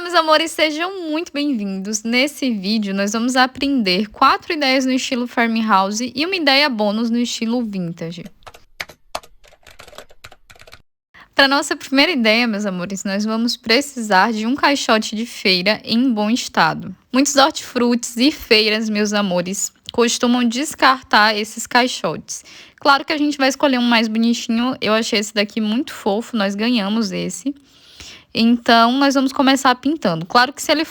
Olá, meus amores, sejam muito bem-vindos. Nesse vídeo, nós vamos aprender 4 ideias no estilo farmhouse e uma ideia bônus no estilo vintage. Para nossa primeira ideia, meus amores, nós vamos precisar de um caixote de feira em bom estado. Muitos hortifrutis e feiras, meus amores, costumam descartar esses caixotes. Claro que a gente vai escolher um mais bonitinho. Eu achei esse daqui muito fofo, nós ganhamos esse. Então, nós vamos começar pintando. Claro que se ele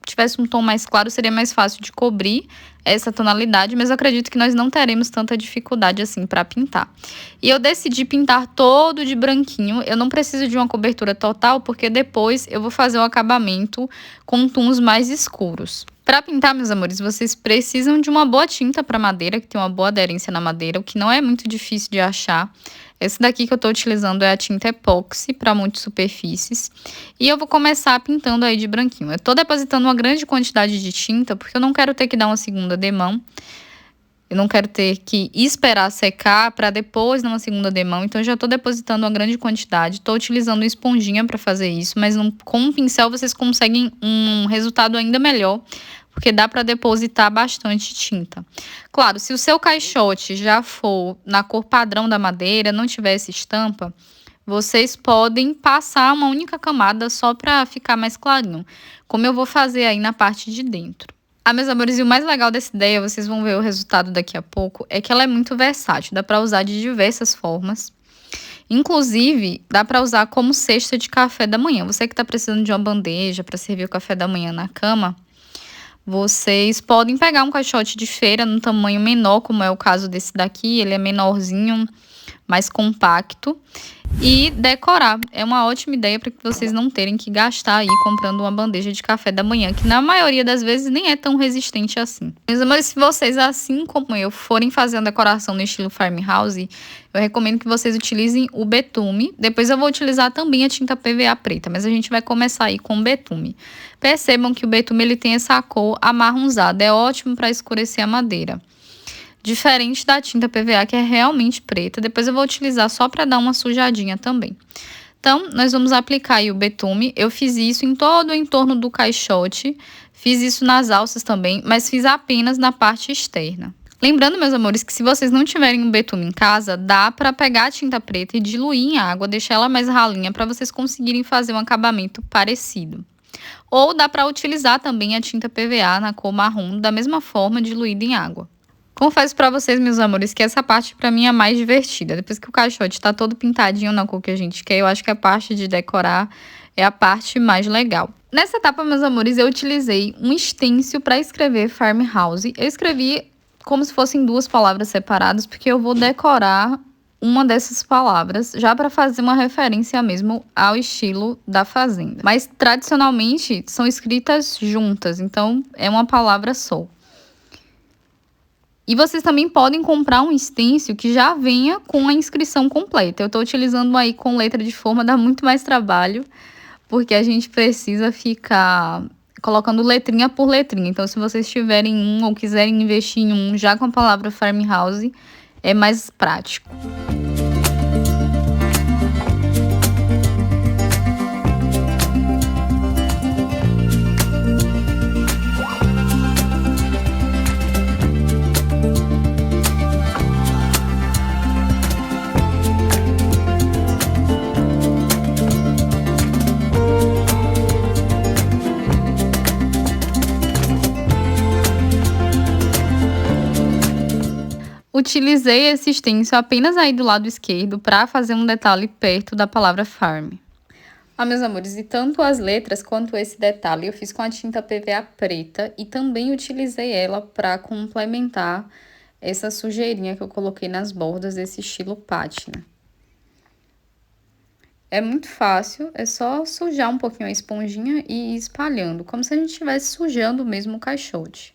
tivesse um tom mais claro, seria mais fácil de cobrir essa tonalidade, mas eu acredito que nós não teremos tanta dificuldade assim para pintar. E eu decidi pintar todo de branquinho. Eu não preciso de uma cobertura total, porque depois eu vou fazer o acabamento com tons mais escuros. Para pintar, meus amores, vocês precisam de uma boa tinta para madeira, que tem uma boa aderência na madeira, o que não é muito difícil de achar. Esse daqui que eu tô utilizando é a tinta epóxi para muitas superfícies. E eu vou começar pintando aí de branquinho. Eu tô depositando uma grande quantidade de tinta, porque eu não quero ter que dar uma segunda demão. Eu não quero ter que esperar secar para depois dar uma segunda demão. Então, eu já tô depositando uma grande quantidade. Tô utilizando esponjinha para fazer isso, mas com um pincel vocês conseguem um resultado ainda melhor, porque dá para depositar bastante tinta. Claro, se o seu caixote já for na cor padrão da madeira, não tiver essa estampa, vocês podem passar uma única camada só para ficar mais clarinho, como eu vou fazer aí na parte de dentro. Meus amores, e o mais legal dessa ideia, vocês vão ver o resultado daqui a pouco, é que ela é muito versátil, dá para usar de diversas formas. Inclusive, dá para usar como cesta de café da manhã. Você que está precisando de uma bandeja para servir o café da manhã na cama, vocês podem pegar um caixote de feira num tamanho menor, como é o caso desse daqui. Ele é menorzinho, mais compacto, e decorar. É uma ótima ideia para que vocês não terem que gastar aí comprando uma bandeja de café da manhã, que na maioria das vezes nem é tão resistente assim. Meus amores, se vocês, assim como eu, forem fazer uma decoração no estilo farmhouse, eu recomendo que vocês utilizem o betume. Depois eu vou utilizar também a tinta PVA preta, mas a gente vai começar aí com o betume. Percebam que o betume ele tem essa cor amarronzada, é ótimo para escurecer a madeira. Diferente da tinta PVA, que é realmente preta. Depois eu vou utilizar só para dar uma sujadinha também. Então, nós vamos aplicar aí o betume. Eu fiz isso em todo o entorno do caixote. Fiz isso nas alças também, mas fiz apenas na parte externa. Lembrando, meus amores, que se vocês não tiverem o betume em casa, dá para pegar a tinta preta e diluir em água, deixar ela mais ralinha para vocês conseguirem fazer um acabamento parecido. Ou dá para utilizar também a tinta PVA na cor marrom, da mesma forma, diluída em água. Confesso pra vocês, meus amores, que essa parte pra mim é a mais divertida. Depois que o caixote tá todo pintadinho na cor que a gente quer, eu acho que a parte de decorar é a parte mais legal. Nessa etapa, meus amores, eu utilizei um stencil para escrever farmhouse. Eu escrevi como se fossem duas palavras separadas, porque eu vou decorar uma dessas palavras, já para fazer uma referência mesmo ao estilo da fazenda. Mas, tradicionalmente, são escritas juntas, então é uma palavra só. E vocês também podem comprar um stencil que já venha com a inscrição completa. Eu estou utilizando aí com letra de forma, dá muito mais trabalho, porque a gente precisa ficar colocando letrinha por letrinha. Então, se vocês tiverem um ou quiserem investir em um já com a palavra farmhouse, é mais prático. Utilizei esse stencil apenas aí do lado esquerdo para fazer um detalhe perto da palavra farm. Meus amores, e tanto as letras quanto esse detalhe eu fiz com a tinta PVA preta e também utilizei ela para complementar essa sujeirinha que eu coloquei nas bordas desse estilo pátina. É muito fácil, é só sujar um pouquinho a esponjinha e ir espalhando, como se a gente estivesse sujando mesmo o caixote.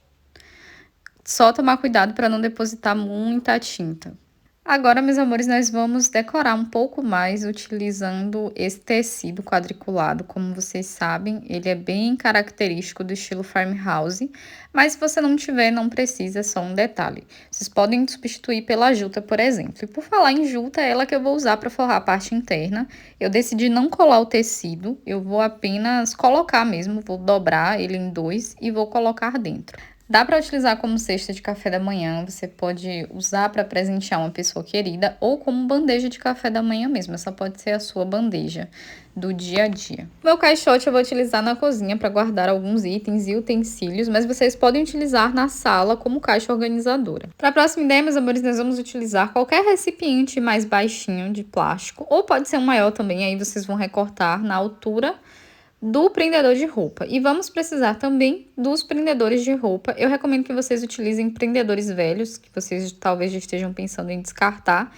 Só tomar cuidado para não depositar muita tinta. Agora, meus amores, nós vamos decorar um pouco mais utilizando esse tecido quadriculado. Como vocês sabem, ele é bem característico do estilo farmhouse, mas se você não tiver, não precisa, é só um detalhe. Vocês podem substituir pela juta, por exemplo. E por falar em juta, é ela que eu vou usar para forrar a parte interna. Eu decidi não colar o tecido, eu vou apenas colocar mesmo, vou dobrar ele em dois e vou colocar dentro. Dá para utilizar como cesta de café da manhã, você pode usar para presentear uma pessoa querida ou como bandeja de café da manhã mesmo. Essa pode ser a sua bandeja do dia a dia. Meu caixote eu vou utilizar na cozinha para guardar alguns itens e utensílios, mas vocês podem utilizar na sala como caixa organizadora. Para a próxima ideia, meus amores, nós vamos utilizar qualquer recipiente mais baixinho de plástico, ou pode ser um maior também, aí vocês vão recortar na altura do prendedor de roupa. E vamos precisar também dos prendedores de roupa. Eu recomendo que vocês utilizem prendedores velhos, que vocês talvez já estejam pensando em descartar,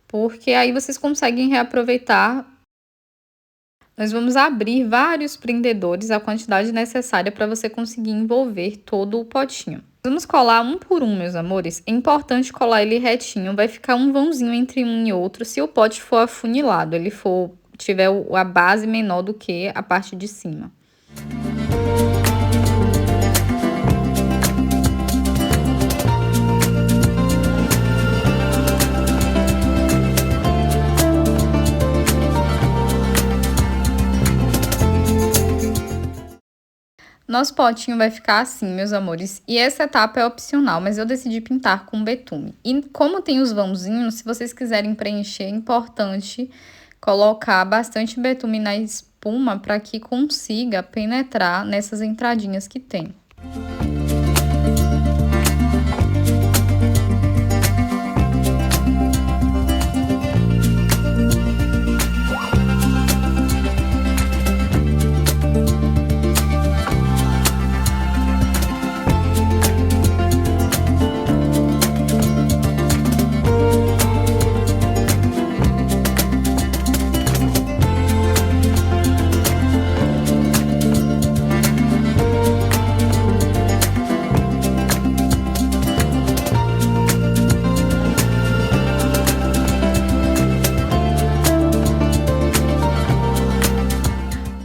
porque aí vocês conseguem reaproveitar. Nós vamos abrir vários prendedores, a quantidade necessária para você conseguir envolver todo o potinho. Vamos colar um por um, meus amores. É importante colar ele retinho, vai ficar um vãozinho entre um e outro se o pote for afunilado, ele for tiver a base menor do que a parte de cima. Nosso potinho vai ficar assim, meus amores. E essa etapa é opcional, mas eu decidi pintar com betume. E como tem os vãozinhos, se vocês quiserem preencher, é importante colocar bastante betume na espuma para que consiga penetrar nessas entradinhas que tem.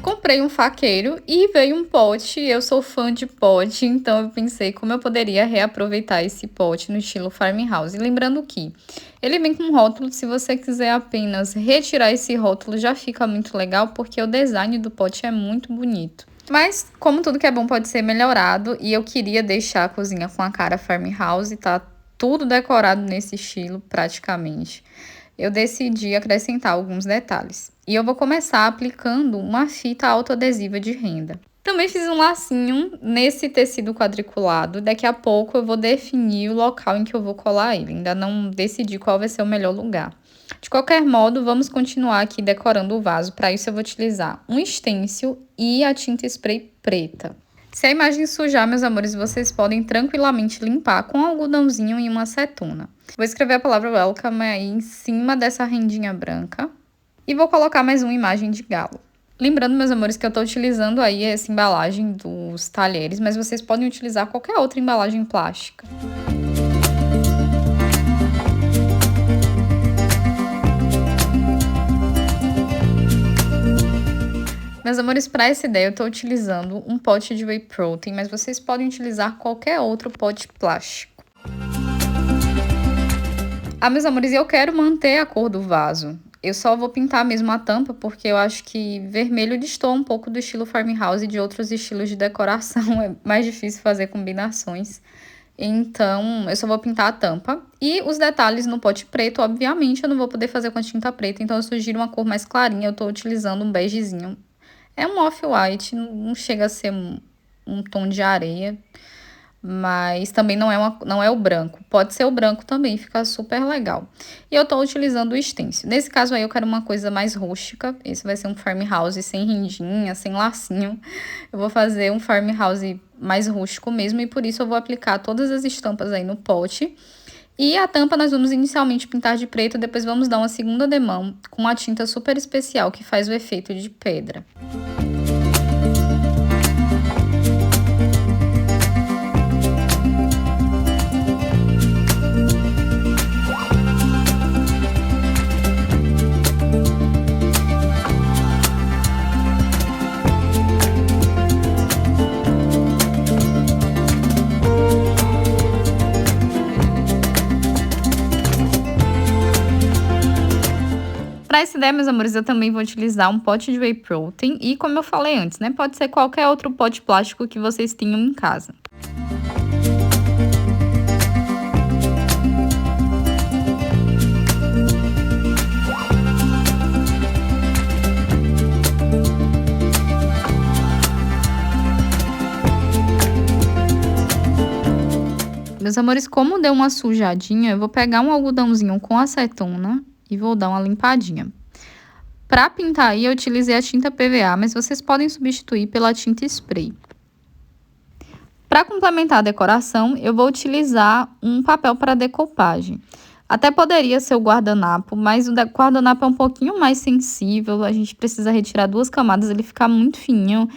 Comprei um faqueiro e veio um pote. Eu sou fã de pote, então eu pensei como eu poderia reaproveitar esse pote no estilo farmhouse. Lembrando que ele vem com um rótulo, se você quiser apenas retirar esse rótulo já fica muito legal, porque o design do pote é muito bonito. Mas, como tudo que é bom pode ser melhorado, e eu queria deixar a cozinha com a cara farmhouse, tá tudo decorado nesse estilo praticamente. Eu decidi acrescentar alguns detalhes. E eu vou começar aplicando uma fita autoadesiva de renda. Também fiz um lacinho nesse tecido quadriculado. Daqui a pouco eu vou definir o local em que eu vou colar ele. Ainda não decidi qual vai ser o melhor lugar. De qualquer modo, vamos continuar aqui decorando o vaso. Para isso eu vou utilizar um stencil e a tinta spray preta. Se a imagem sujar, meus amores, vocês podem tranquilamente limpar com um algodãozinho e uma acetona. Vou escrever a palavra welcome aí em cima dessa rendinha branca. E vou colocar mais uma imagem de galo. Lembrando, meus amores, que eu tô utilizando aí essa embalagem dos talheres, mas vocês podem utilizar qualquer outra embalagem plástica. Meus amores, para essa ideia eu tô utilizando um pote de whey protein, mas vocês podem utilizar qualquer outro pote plástico. Meus amores, eu quero manter a cor do vaso. Eu só vou pintar mesmo a tampa, porque eu acho que vermelho destoa um pouco do estilo farmhouse e de outros estilos de decoração. É mais difícil fazer combinações. Então, eu só vou pintar a tampa. E os detalhes no pote preto, obviamente, eu não vou poder fazer com a tinta preta. Então, eu sugiro uma cor mais clarinha. Eu tô utilizando um begezinho. É um off-white, não chega a ser um tom de areia. Mas também não é o branco. Pode ser o branco também, fica super legal. E eu tô utilizando o stencil. Nesse caso aí eu quero uma coisa mais rústica. Esse vai ser um farmhouse sem rendinha, sem lacinho. Eu vou fazer um farmhouse mais rústico mesmo. E por isso eu vou aplicar todas as estampas aí no pote. E a tampa nós vamos inicialmente pintar de preto. Depois vamos dar uma segunda demão com uma tinta super especial que faz o efeito de pedra. Para essa ideia, meus amores, eu também vou utilizar um pote de whey protein e, como eu falei antes, né, pode ser qualquer outro pote plástico que vocês tenham em casa. Meus amores, como deu uma sujadinha, eu vou pegar um algodãozinho com acetona e vou dar uma limpadinha. Para pintar aí, eu utilizei a tinta PVA, mas vocês podem substituir pela tinta spray. Para complementar a decoração, eu vou utilizar um papel para decopagem. Até poderia ser o guardanapo, mas o guardanapo é um pouquinho mais sensível, a gente precisa retirar 2 camadas, ele fica muito fininho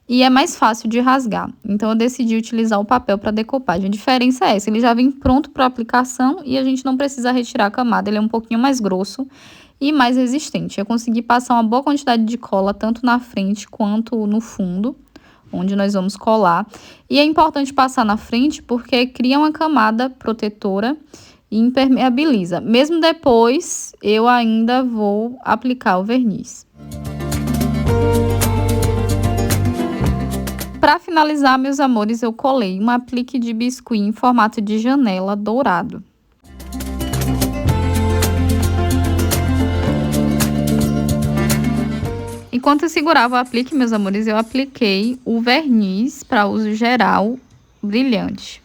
e é mais fácil de rasgar. Então, eu decidi utilizar o papel para decopagem. A diferença é essa, ele já vem pronto para aplicação e a gente não precisa retirar a camada, ele é um pouquinho mais grosso e mais resistente. Eu consegui passar uma boa quantidade de cola, tanto na frente quanto no fundo, onde nós vamos colar. E é importante passar na frente porque cria uma camada protetora e impermeabiliza. Mesmo depois, eu ainda vou aplicar o verniz. Para finalizar, meus amores, eu colei um aplique de biscuit em formato de janela dourado. Enquanto eu segurava o aplique, meus amores, eu apliquei o verniz para uso geral brilhante.